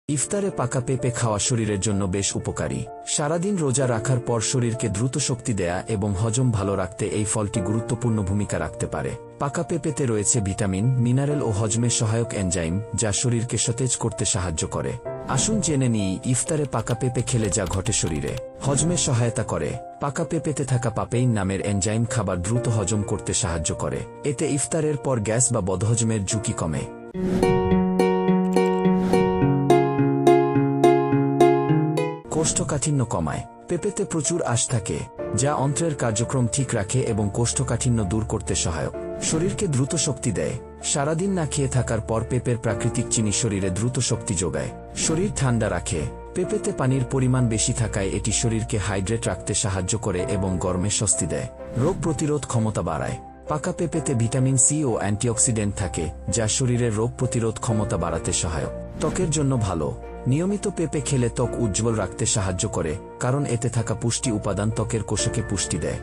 ইফতারে পাকা পেঁপে খাওয়া শরীরের জন্য বেশ উপকারী। সারাদিন রোজা রাখার পর শরীরকে দ্রুত শক্তি দেয়া এবং হজম ভালো রাখতে এই ফলটি গুরুত্বপূর্ণ ভূমিকা রাখতে পারে। পাকা পেঁপেতে রয়েছে ভিটামিন, মিনারেল ও হজমে সহায়ক এনজাইম, যা শরীরকে সতেজ করতে সাহায্য করে। আসুন জেনে নিই ইফতারে পাকা পেঁপে খেলে যা ঘটে শরীরে। হজমে সহায়তা করে। পাকা পেঁপেতে থাকা পাপেইন নামের এনজাইম খাবার দ্রুত হজম করতে সাহায্য করে। এতে ইফতারের পর গ্যাস বা বদহজমের ঝুঁকি কমে। কোষ্ঠকাঠিন্য কমায়। পেঁপেতে প্রচুর আঁশ থাকে, যা অন্ত্রের কার্যক্রম ঠিক রাখে এবং কোষ্ঠকাঠিন্য দূর করতে সহায়ক। শরীরকে দ্রুত শক্তি দেয়। সারাদিন না খেয়ে থাকার পর পেঁপের প্রাকৃতিক চিনি শরীরে দ্রুত শক্তি যোগায়। শরীর ঠান্ডা রাখে। পেঁপেতে পানির পরিমাণ বেশি থাকায় এটি শরীরকে হাইড্রেট রাখতে সাহায্য করে এবং গরমে স্বস্তি দেয়। রোগ প্রতিরোধ ক্ষমতা বাড়ায়। পাকা পেঁপেতে ভিটামিন সি ও অ্যান্টিঅক্সিডেন্ট থাকে, যা শরীরের রোগ প্রতিরোধ ক্ষমতা বাড়াতে সহায়ক। ত্বকের জন্য ভালো। নিয়মিত পেঁপে খেলে ত্বক উজ্জ্বল রাখতে সাহায্য করে, কারণ এতে থাকা পুষ্টি উপাদান ত্বকের কোষকে পুষ্টি দেয়।